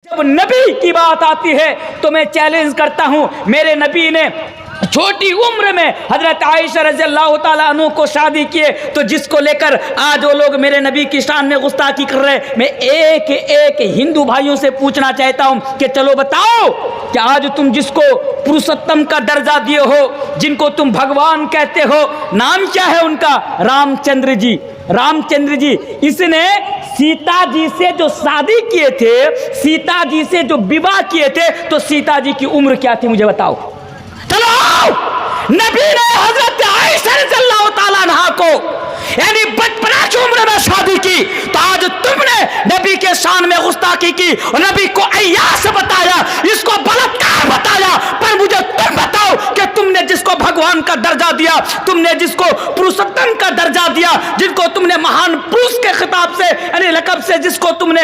जब नबी की बात आती है तो मैं चैलेंज करता हूं, मेरे नबी ने छोटी उम्र में हजरत आयशा रज़ियल्लाहु ताला अन्हु को शादी किए, तो जिसको लेकर आज वो लोग मेरे नबी की शान में गुस्ताखी कर रहे हैं। मैं एक एक हिंदू भाइयों से पूछना चाहता हूं कि चलो बताओ कि आज तुम जिसको पुरुषोत्तम का दर्जा दिए हो, जिनको तुम भगवान कहते हो, नाम क्या है उनका? रामचंद्र जी। रामचंद्र जी, इसने सीता जी से जो शादी किए थे, सीता जी से जो विवाह किए थे, तो सीता जी की उम्र क्या थी मुझे बताओ। चलो, नबी ने हजरत आयशा रज़ियल्लाहु ताला अन्हा को यानी बचपना की उम्र में शादी की, तो आज तुमने नबी के शान में गुस्ताखी की और नबी को अय्यास बताया, इसको बलात्कार बताया। पर मुझे तुम बताओ कि तुमने जिसको भगवान का दर्जा दिया, तुमने जिसको पुरुषोत्तम का दर्जा दिया, जिनको तुमने महान पुरुष के खिताब से यानी लकब से जिसको तुमने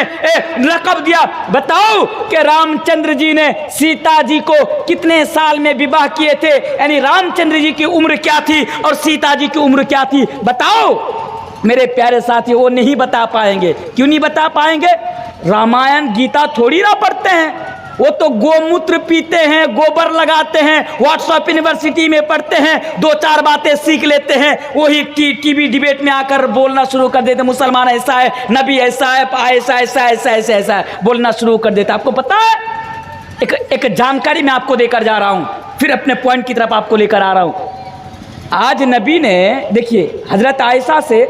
लकब दिया, बताओ कि रामचंद्र जी ने सीता जी को कितने साल में विवाह किए थे, यानी रामचंद्र जी की उम्र क्या थी और सीता जी की उम्र क्या थी बताओ। मेरे प्यारे साथी, वो नहीं बता पाएंगे। क्यों नहीं बता पाएंगे? रामायण गीता थोड़ी ना पढ़ते हैं, वो तो गोमूत्र पीते हैं, गोबर लगाते हैं, व्हाट्सएप यूनिवर्सिटी में पढ़ते हैं, दो चार बातें सीख लेते हैं, वही टीवी डिबेट में आकर बोलना शुरू कर देते, मुसलमान ऐसा है, नबी ऐसा है, ऐसा ऐसा ऐसा ऐसा ऐसा है, बोलना शुरू कर देता। आपको पता है, एक जानकारी मैं आपको देकर जा रहा हूं, फिर अपने पॉइंट की तरफ आपको लेकर आ रहा हूं। आज नबी ने देखिए हजरत आयशा से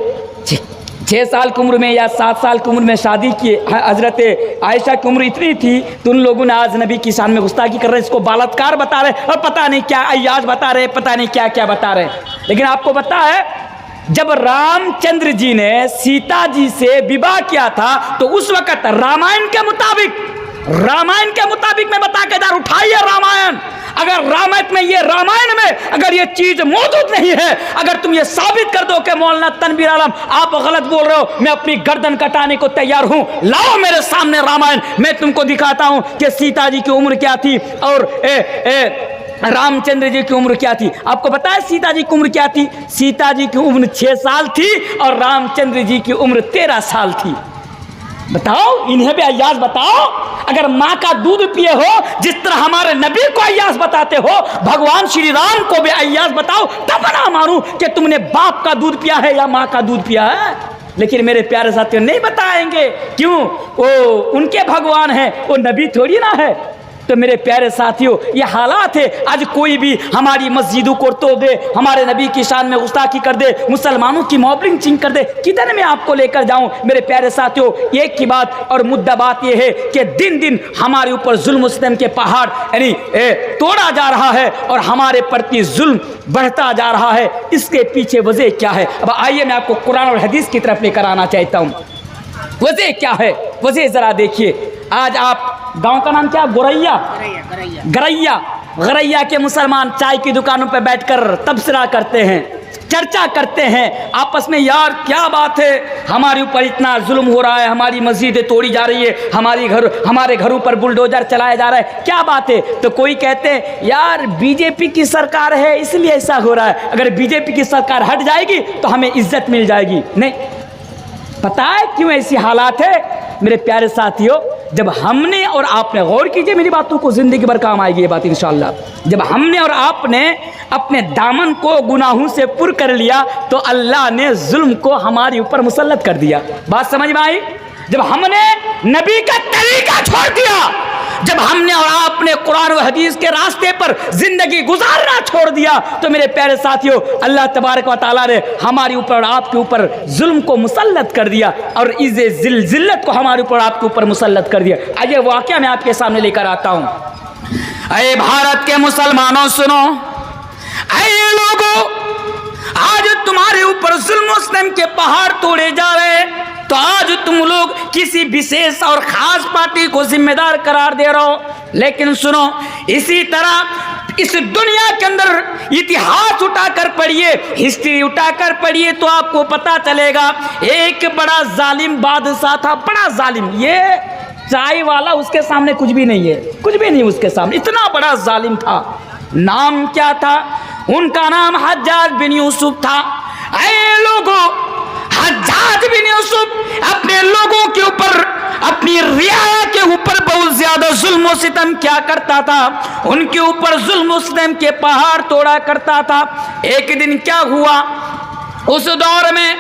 6 साल की उम्र में या 7 साल की उम्र में शादी की। हजरत आयशा की उम्र इतनी थी तो उन लोगों ने आज नबी की शान में गुस्ताखी कर रहे, इसको बलात्कार बता रहे और पता नहीं क्या अय्याज बता रहे, पता नहीं क्या क्या बता रहे। लेकिन आपको पता है, जब रामचंद्र जी ने सीता जी से विवाह किया था तो उस वक्त रामायण के मुताबिक मैं बता के जा, उठाइए रामायण। अगर रामायण में अगर ये चीज मौजूद नहीं है, अगर तुम ये साबित कर दो कि मौलाना तनवीर आलम आप गलत बोल रहे हो, मैं अपनी गर्दन कटाने को तैयार हूं। लाओ मेरे सामने रामायण, मैं तुमको दिखाता हूं कि सीता जी की उम्र क्या थी और रामचंद्र जी की उम्र क्या थी। आपको पता है सीता जी की उम्र क्या थी? सीता जी की उम्र 6 साल थी और रामचंद्र जी की उम्र 13 साल थी। बताओ, इन्हें भी अय्यास बताओ। अगर माँ का दूध पिए हो, जिस तरह हमारे नबी को अय्यास बताते हो, भगवान श्री राम को भी अय्यास बताओ, तब ना मानूं कि तुमने बाप का दूध पिया है या माँ का दूध पिया है। लेकिन मेरे प्यारे साथियों नहीं बताएंगे। क्यों? वो उनके भगवान हैं, वो नबी थोड़ी ना है। तो मेरे प्यारे साथियों, ये हालात है। आज कोई भी हमारी मस्जिदों को तोड़ दे, हमारे नबी की शान में गुस्ताखी कर दे, मुसलमानों की मॉबलिंग चिंग कर दे, किधर मैं आपको लेकर जाऊं? मेरे प्यारे साथियों, एक ही बात और मुद्दा बात यह है कि दिन दिन हमारे ऊपर जुल्म सितम के पहाड़ यानी तोड़ा जा रहा है और हमारे प्रति जुल्म बढ़ता जा रहा है। इसके पीछे वजह क्या है? अब आइए मैं आपको कुरान और हदीस की तरफ लेकर आना चाहता हूँ। वजह क्या है? वजह जरा देखिए। आज आप गांव का नाम क्या? गरैया के मुसलमान चाय की दुकानों पर बैठकर तबसरा करते हैं, चर्चा करते हैं आपस में, यार क्या बात है, हमारे ऊपर इतना जुल्म हो रहा है, हमारी मस्जिदें तोड़ी जा रही है, हमारे घरों पर बुलडोजर चलाया जा रहा है, क्या बात है? तो कोई कहते हैं यार बीजेपी की सरकार है इसलिए ऐसा हो रहा है, अगर बीजेपी की सरकार हट जाएगी तो हमें इज्जत मिल जाएगी। नहीं, पता है क्यों ऐसी हालात है? मेरे प्यारे साथियों, जब हमने और आपने, गौर कीजिए मेरी बातों को, जिंदगी भर काम आएगी ये बात इंशाअल्लाह। जब हमने और आपने अपने दामन को गुनाहों से पुर कर लिया तो अल्लाह ने जुल्म को हमारे ऊपर मुसल्लत कर दिया। बात समझ में आई? जब हमने नबी का तरीका छोड़ दिया, जब हमने और आपने कुरान व हदीस के रास्ते पर जिंदगी गुजारना छोड़ दिया, तो मेरे प्यारे साथियों, अल्लाह तबारक व तआला ने हमारे ऊपर और आपके ऊपर जुल्म को मुसल्लत कर दिया और इज़्ज़े जिल्लत को हमारे ऊपर आपके ऊपर मुसल्लत कर दिया। आइए वाक़या मैं आपके सामने लेकर आता हूँ। अरे भारत के मुसलमानों सुनो, अरे लोगों, आज तुम्हारे ऊपर जुल्म सितम के पहाड़ तोड़े जा रहे हैं, तो आज तुम लोग किसी विशेष और खास पार्टी को जिम्मेदार करार दे रहे हो। लेकिन सुनो, इसी तरह इस दुनिया के अंदर इतिहास उठाकर पढ़िए, हिस्ट्री उठाकर पढ़िए, तो आपको पता चलेगा एक बड़ा जालिम बादशाह था, बड़ा जालिम। ये चाय वाला उसके सामने कुछ भी नहीं है, कुछ भी नहीं उसके सामने, इतना बड़ा जालिम था। नाम क्या था? उनका नाम हज्जाज बिन यूसुफ था। ऐ लोगों, हज्जाज बिन यूसुफ अपने लोगों के ऊपर अपनी रियाया के ऊपर बहुत ज्यादा जुल्म और सितम क्या करता था, उनके ऊपर जुल्म और सितम के पहाड़ तोड़ा करता था। एक दिन क्या हुआ, उस दौर में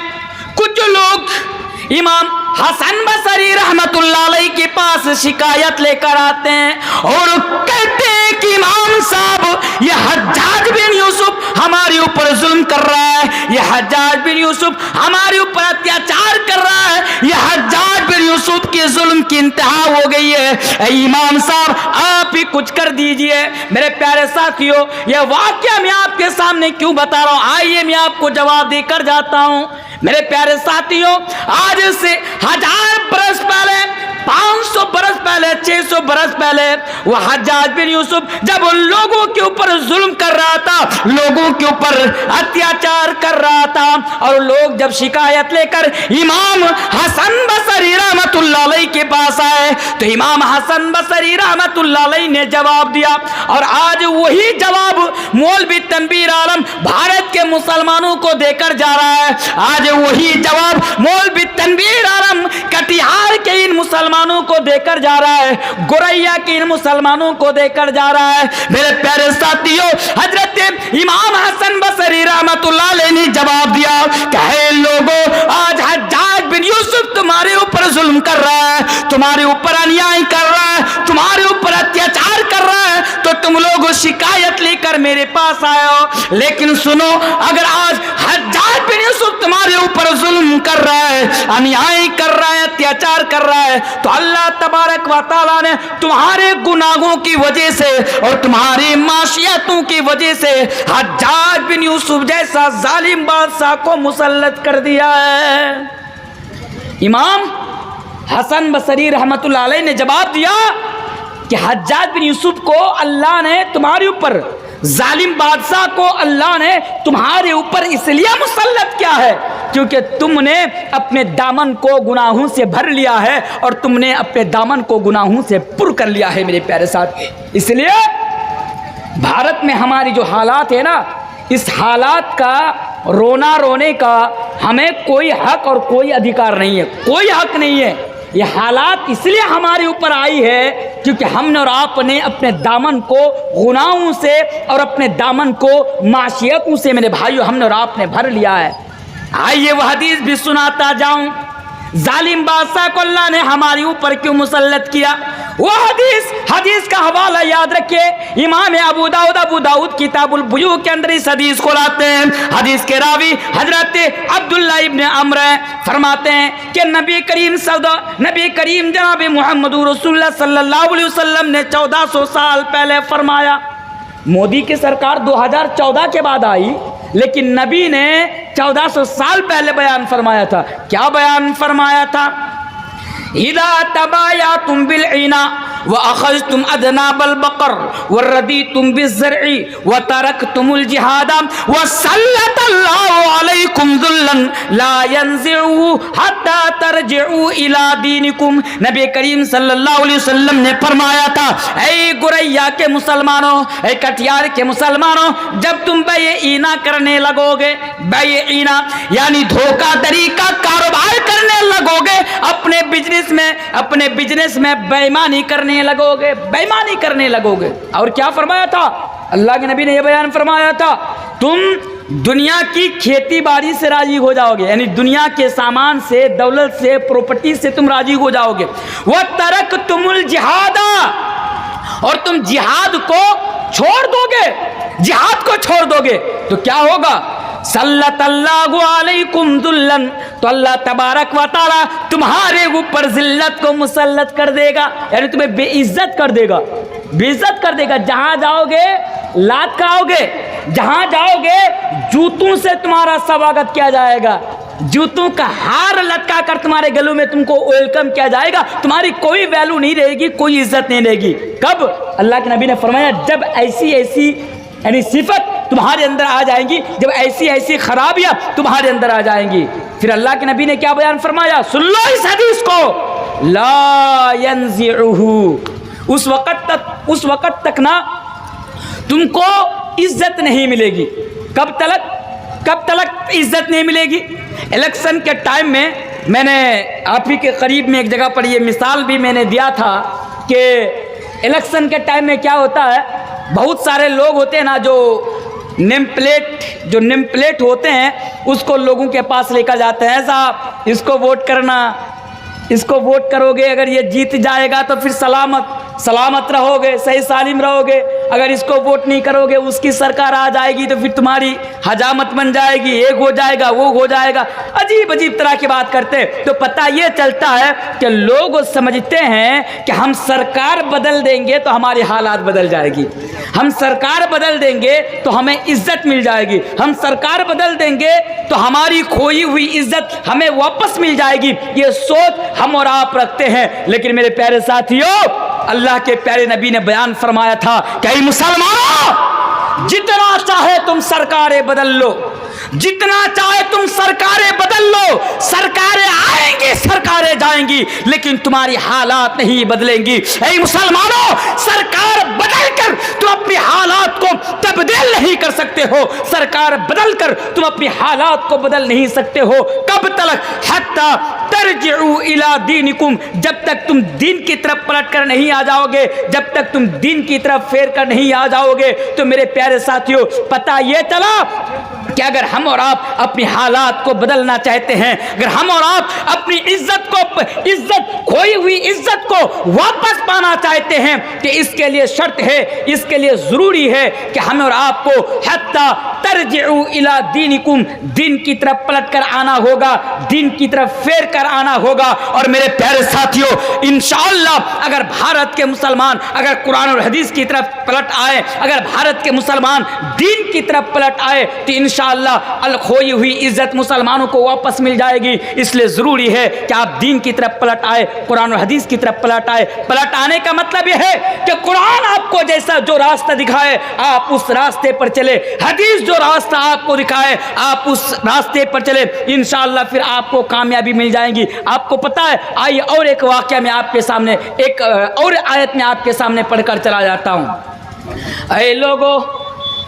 कुछ लोग इमाम हसन बसरी रहमतुल्लाह अलैह के पास शिकायत लेकर आते हैं और कहते हैं कि इमाम साहब, ये हज्जाज बिन यूसुफ हमारे ऊपर जुल्म कर रहा है, ये हज्जाज बिन यूसुफ हमारे ऊपर अत्याचार कर रहा है, ये हज्जाज बिन यूसुफ के जुल्म की इंतहा हो गई है। इमाम साहब आप ही कुछ कर दीजिए। मेरे प्यारे साथियों, यह वाकया मैं आपके सामने क्यों बता रहा हूं, आइए मैं आपको जवाब देकर जाता हूं। मेरे प्यारे साथियों, आज से 1000 बरस पहले, 500 बरस पहले, 600 बरस पहले वह हज्जाज बिन यूसुफ जब उन लोगों के ऊपर जुल्म कर रहा था, लोगों के ऊपर अत्याचार कर रहा था, और लोग जब शिकायत लेकर इमाम हसन बसरी रहमतुल्लाह अलैह के पास आए तो इमाम हसन बसरी रहमतुल्लाह अलैह ने जवाब दिया। और आज वही जवाब मौलवी तनवीर आलम भारत के मुसलमानों को देकर जा रहा है। आज वही जवाब मौलवी तनवीर आलम कटिहार के इन मुसलमानों को देकर जा रहा है, गोरैया के इन मुसलमानों को देकर जा रहा है। मेरे प्यारे साथियों, हजरत इमाम हसन बसरी रहमतुल्लाह अलैह ने जवाब दिया, कहे लोगों, आज हज्जाज बिन यूसुफ तुम्हारे ऊपर जुल्म कर रहा है, तुम्हारे ऊपर अन्याय कर रहा है, तुम्हारे ऊपर अत्याचार कर रहा है, तो तुम लोग शिकायत लेकर मेरे पास आए हो। लेकिन सुनो, अगर आज हज्जाज बिन यूसुफ तुम्हारे ऊपर जुल्म कर रहा है, अन्याय कर रहा है, अत्याचार कर रहा है, तो अल्लाह तबारक व तआला ने तुम्हारे गुनाहों की वजह से और तुम्हारी माशियतों की वजह से हज्जाज बिन यूसुफ जैसा जालिम बादशाह को मुसल्लत कर दिया है। इमाम हसन बसरी रहमतुल्लाह अलैह ने जवाब दिया कि हज्जाज बिन यूसुफ को अल्लाह ने तुम्हारे ऊपर, जालिम बादशाह को अल्लाह ने तुम्हारे ऊपर इसलिए मुसल्लत किया है क्योंकि तुमने अपने दामन को गुनाहों से भर लिया है और तुमने अपने दामन को गुनाहों से पुर कर लिया है। मेरे प्यारे साथ, इसलिए भारत में हमारी जो हालात है ना, इस हालात का रोना रोने का हमें कोई हक और कोई अधिकार नहीं है, कोई हक नहीं है। ये हालात इसलिए हमारे ऊपर आई है क्योंकि हमने और आपने अपने दामन को गुनाहों से और अपने दामन को माशियतों से, मेरे भाइयों, हमने और आपने भर लिया है। आइए वह हदीस भी सुनाता जाऊं, जालिम बादशाह को अल्लाह ने हमारे ऊपर क्यों मुसल्लत किया। वो हदीस का हवाला याद रखिए, इमाम अबू दाऊद किताबुल बुयू के अंदर इस हदीस को लाते हैं। हदीस के रावी हजरत अब्दुल्लाह इब्न अम्र फरमाते हैं कि नबी करीम जनाब मुहम्मद रसूलुल्लाह सल्लल्लाहु अलैहि वसल्लम ने 1400 साल पहले फरमाया। मोदी की सरकार 2014 के बाद आई, लेकिन नबी ने 1400 साल पहले बयान फरमाया था। क्या बयान फरमाया था? इदा तबाया तुम बिल ईना व अखज तुम अदना बल बकर व रदी तुम बिज़र्ई व तरक तुमुल जिहादा व सल्लल्लाहु अलैकुम दुल्लन ला यंज़िउ हत्ता तरजिउ इला दीनिकुम। नबी करीम सल्लल्लाहु अलैहि वसल्लम ने फरमाया था, ऐ गुरैया के मुसलमानों, ऐ कटिहार के मुसलमानों, जब तुम बेईना करने लगोगे, बेईना यानी धोखाधड़ी का कारोबार करने लगोगे, अपने बिजनेस में बेईमानी करने लगोगे। और क्या फरमाया था? अल्लाह के नबी ने यह बयान फरमाया था, तुम दुनिया की खेती बाड़ी से राजी हो जाओगे, यानी दुनिया के सामान से, दौलत से, प्रॉपर्टी से तुम राजी हो जाओगे। वह तरक तुमुल जिहादा, और तुम जिहाद को छोड़ दोगे, तो क्या होगा? सल्लल्लाहु अलैकुम दुल्लन, तो अल्लाह तबारक व तआला तुम्हारे ऊपर जिल्लत को मुसल्लत कर देगा, यानी तुम्हें बेइज्जत कर देगा। जहां जाओगे लात खाओगे, जहां जाओगे जूतों से तुम्हारा स्वागत किया जाएगा, जूतों का हार लटका कर तुम्हारे गलों में तुमको वेलकम किया जाएगा। तुम्हारी कोई वैल्यू नहीं रहेगी, कोई इज्जत नहीं रहेगी। कब? अल्लाह के नबी ने फरमाया, जब ऐसी यानी सिफत तुम्हारे अंदर आ जाएंगी, जब ऐसी खराबियां तुम्हारे अंदर आ जाएंगी। फिर अल्लाह के नबी ने क्या बयान फरमाया? सुन लो इस हदीस को, ला यंज़िउहु, उस वक़्त तक ना तुमको इज्जत नहीं मिलेगी। कब तक इज्जत नहीं मिलेगी? इलेक्शन के टाइम में मैंने आप ही के करीब में एक जगह पर ये मिसाल भी मैंने दिया था कि इलेक्शन के टाइम में क्या होता है, बहुत सारे लोग होते हैं ना जो नेम प्लेट होते हैं उसको लोगों के पास लेकर जाते हैं, ऐसा इसको वोट करना, इसको वोट करोगे, अगर ये जीत जाएगा तो फिर सलामत रहोगे, सही सालिम रहोगे, अगर इसको वोट नहीं करोगे उसकी सरकार आ जाएगी तो फिर तुम्हारी हजामत बन जाएगी, एक हो जाएगा वो हो जाएगा, अजीब अजीब तरह की बात करते हैं। तो पता ये चलता है कि लोग समझते हैं कि हम सरकार बदल देंगे तो हमारी हालात बदल जाएगी, हम सरकार बदल देंगे तो हमें इज्जत मिल जाएगी, हम सरकार बदल देंगे तो हमारी खोई हुई इज्जत हमें वापस मिल जाएगी। ये सोच हम और आप रखते हैं। लेकिन मेरे प्यारे साथियों, अल्लाह के प्यारे नबी ने बयान फरमाया था कि मुसलमानों, जितना चाहे तुम सरकारें बदल लो, जितना चाहे तुम सरकारें बदल लो, सरकारें आएंगी सरकारें जाएंगी, लेकिन तुम्हारी हालात नहीं बदलेंगी। ऐ मुसलमानों, सरकार बदलकर तुम अपनी हालात को तब्दील नहीं कर सकते हो, सरकार बदलकर तुम अपनी हालात को बदल नहीं सकते हो। कब तक? हत्ता तरजिउ इला दीनिकुम, जब तक तुम दीन की तरफ पलट कर नहीं आ जाओगे, जब तक तुम दीन की तरफ फेर कर नहीं आ जाओगे। तो मेरे प्यारे साथियों, पता ये चला कि अगर हम और आप अपनी हालात को बदलना चाहते हैं, अगर हम और आप अपनी इज्जत खोई हुई इज्जत को वापस पाना चाहते हैं, कि इसके लिए शर्त है, इसके लिए जरूरी है कि हम और आपको हत्ता तरजिउ इला दीनिकुम, दीन की तरफ पलट कर आना होगा, दीन की तरफ फेर कर आना होगा। और मेरे प्यारे साथियों, इंशाअल्लाह अगर भारत के मुसलमान अगर कुरान और हदीस की तरफ पलट आए, अगर भारत के मुसलमान दीन की तरफ पलट आए, तो इंशाअल्लाह खोई हुई इज्जत मुसलमानों को वापस मिल जाएगी। इसलिए ज़रूरी है कि आप दीन की तरफ पलट आए, कुरान और हदीस की तरफ पलट आए। पलट आने का मतलब यह है कि कुरान आपको जैसा जो रास्ता दिखाए आप उस रास्ते पर चले, हदीस जो रास्ता आपको दिखाए आप उस रास्ते पर चले, इंशाअल्लाह फिर आपको कामयाबी मिल जाएगी। आपको पता है, आइए और एक वाक़या में आपके सामने, एक और आयत में आपके सामने पढ़कर चला जाता हूँ। ऐ लोगों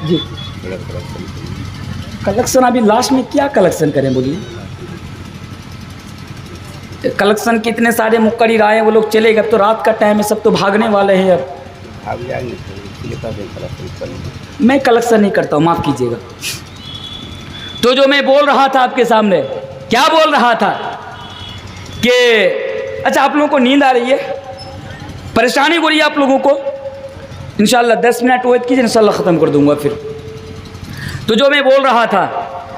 जी, कलेक्शन अभी लास्ट में क्या कलेक्शन करें बोलिए? कलेक्शन कितने सारे मुक्करी आए, वो लोग चले गए, अब तो रात का टाइम है, सब तो भागने वाले हैं। अब मैं कलेक्शन नहीं करता हूँ, माफ़ कीजिएगा। तो जो मैं बोल रहा था आपके सामने, क्या बोल रहा था कि अच्छा आप लोगों को नींद आ रही है, परेशानी हो रही है आप लोगों को, इंशाल्लाह 10 मिनट वेट कीजिए, इंशाल्लाह ख़त्म कर दूंगा फिर। तो जो मैं बोल रहा था,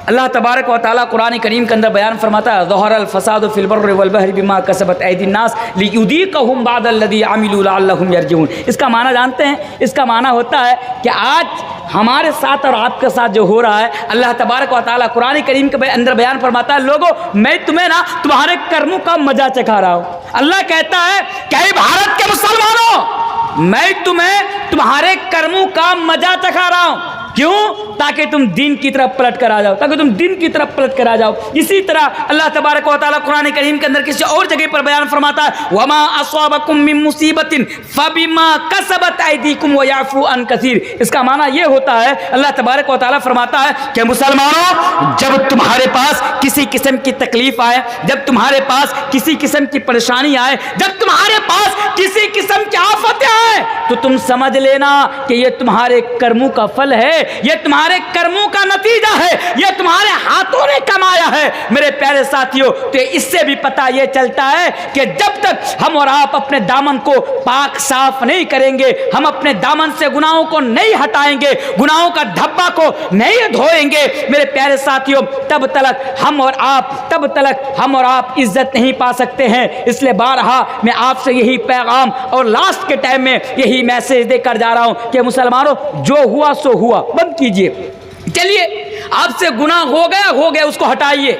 अल्लाह तबारक व तआला कुरान करीम के अंदर बयान फरमाता है, ज़हरल फ़सादु फ़िल बर्रि वल बहरि बिमा कसबत ऐदिन नास लियुज़ीक़हुम बअदल्लज़ी अमिलू लअल्लहुम यरजिऊन। इसका माना जानते हैं? इसका माना होता है कि आज हमारे साथ और आपके साथ जो हो रहा है, अल्लाह तबारक व तआला कुरान करीम के अंदर बयान फरमाता है, लोगों मैं तुम्हें ना तुम्हारे कर्मों का मजा चखा रहा हूँ। अल्लाह कहता है कि भारत के मुसलमानों, मैं तुम्हें तुम्हारे कर्मों का मजा चखा रहा हूँ। क्यों? ताकि तुम दीन की तरफ पलट कर आ जाओ, ताकि तुम दीन की तरफ पलट कर आ जाओ। इसी तरह अल्लाह तबारक व तआला कुरान करीम के अंदर किसी और जगह पर बयान फरमाता है, वमा अस्वाबकुम मिन मुसीबतिन फबिमा कसबत ऐदीकुम व याफू अन कसीर। इसका माना यह होता है, अल्लाह तबारक व तआला फरमाता है कि मुसलमानों, जब तुम्हारे पास किसी किस्म की तकलीफ आए, जब तुम्हारे पास किसी किस्म की परेशानी आए, जब तुम्हारे पास किसी किस्म की आफतें आए, तो तुम समझ लेना कि यह तुम्हारे कर्मों का फल है, यह तुम्हारे कर्मों का नतीजा है, यह तुम्हारे हाथों ने कमाया है। मेरे प्यारे साथियों, तो इससे भी पता यह चलता है कि जब तक हम और आप अपने दामन को पाक साफ नहीं करेंगे, हम अपने दामन से गुनाहों को नहीं हटाएंगे, गुनाहों का धब्बा को नहीं धोएंगे, मेरे प्यारे साथियों, तब तक हम और आप इज्जत नहीं पा सकते हैं। इसलिए बारहा मैं आपसे यही पैगाम और लास्ट के टाइम में यही मैसेज देकर जा रहा हूं कि मुसलमानों, जो हुआ सो हुआ, बंद कीजिए। चलिए, आपसे गुनाह हो गया, उसको हटाइए।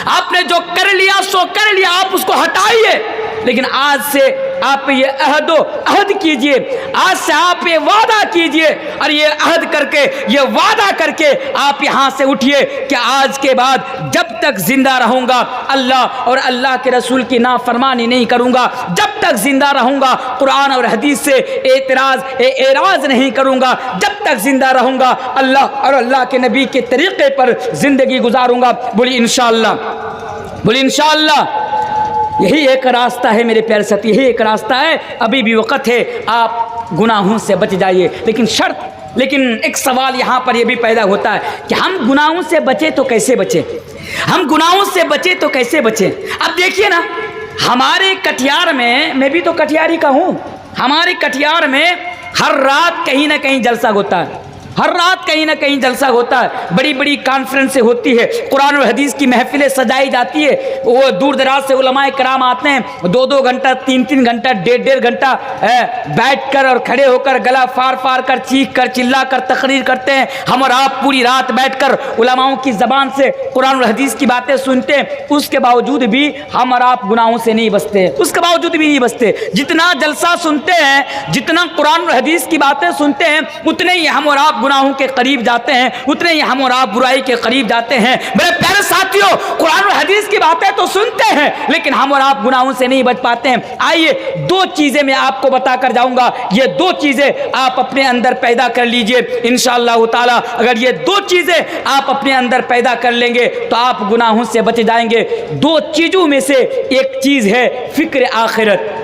आपने जो कर लिया सो कर लिया, आप उसको हटाइए। लेकिन आज से आप ये अहद कीजिए, आज से आप ये वादा कीजिए और ये अहद करके, ये वादा करके आप यहाँ से उठिए कि आज के बाद जब तक जिंदा रहूँगा अल्लाह और अल्लाह के रसूल की नाफरमानी नहीं करूँगा, जब तक जिंदा रहूँगा कुरान और हदीस से एराज नहीं करूँगा, जब तक जिंदा रहूँगा अल्लाह और अल्लाह के नबी के तरीक़े पर ज़िंदगी गुजारूँगा। बोलिए इंशाअल्लाह, बोलिए इंशाअल्लाह। यही एक रास्ता है मेरे प्यारे साथी, यही एक रास्ता है। अभी भी वक़्त है, आप गुनाहों से बच जाइए। लेकिन एक सवाल यहाँ पर यह भी पैदा होता है कि हम गुनाहों से बचे तो कैसे बचे, हम गुनाहों से बचे तो कैसे बचे। अब देखिए ना, हमारे कटिहार में, मैं भी तो कटिहारी का हूँ, हमारे कटिहार में हर रात कहीं ना कहीं जलसा होता है, हर रात कहीं ना कहीं जलसा होता है। बड़ी बड़ी कॉन्फ्रेंसें होती है, कुरान और हदीस की महफिलें सजाई जाती है। वो दूर दराज से उलमाए कराम आते हैं, 2-2 घंटा, 3-3 घंटा, 1.5-1.5 घंटा बैठ कर और खड़े होकर गला फाड़ फाड़ कर, चीख कर, चिल्ला कर तकरीर करते हैं। हम और आप पूरी रात बैठ कर उलमाओं की ज़बान से कुरान और हदीस की बातें सुनते हैं। उसके बावजूद भी हम और आप गुनाहों से नहीं बचते, उसके बावजूद भी नहीं बचते। जितना जलसा सुनते हैं, जितना कुरान और हदीस की बातें सुनते हैं, उतने ही हम और आप गुनाहों के करीब जाते हैं, उतने ही हम और आप बुराई के करीब जाते हैं। मेरे प्यारे साथियों, कुरान और हदीस की बातें तो सुनते हैं, लेकिन हम और आप गुनाहों से नहीं बच पाते हैं। आइए 2 चीजें मैं आपको बताकर जाऊंगा, ये 2 चीजें आप अपने अंदर पैदा कर लीजिए इंशाअल्लाह ताला। अगर ये 2 चीजें आप अपने अंदर पैदा कर लेंगे तो आप गुनाहों से बच जाएंगे। 2 चीजों में से एक चीज है फिक्र आखिरत।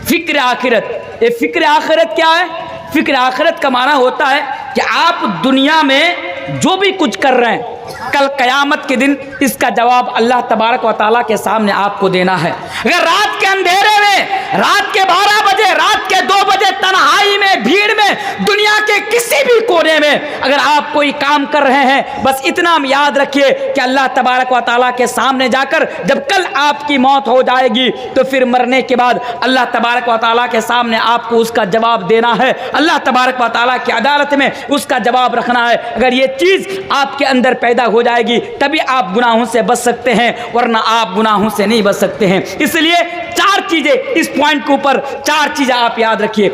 फिक्र आखिरत, ये फिक्र आखिरत क्या है? फिक्र आखिरत का माना होता है कि आप दुनिया में जो भी कुछ कर रहे हैं, कल क़यामत के दिन इसका जवाब अल्लाह तबारक व तआला के सामने आपको देना है। अगर रात के अंधेरे में, रात के 12 बजे, रात के 2 बजे तन्हाई में, भीड़ में, दुनिया के किसी भी कोने में अगर आप कोई काम कर रहे हैं, बस इतना याद रखिए कि अल्लाह तबारक व तआला के सामने जाकर जब कल आपकी मौत हो जाएगी तो फिर मरने के बाद अल्लाह तबारक व तआला के सामने आपको उसका जवाब देना है। अल्लाह तबारक व तआला की अदालत में उसका जवाब रखना है। अगर ये चीज़ आपके अंदर पैदा हो जाएगी तभी आप गुनाहों से बच सकते हैं, वरना आप गुनाहों से नहीं बच सकते हैं। इसलिए 4 चीज़ें, इस पॉइंट के ऊपर 4 चीज़ें आप याद रखिए।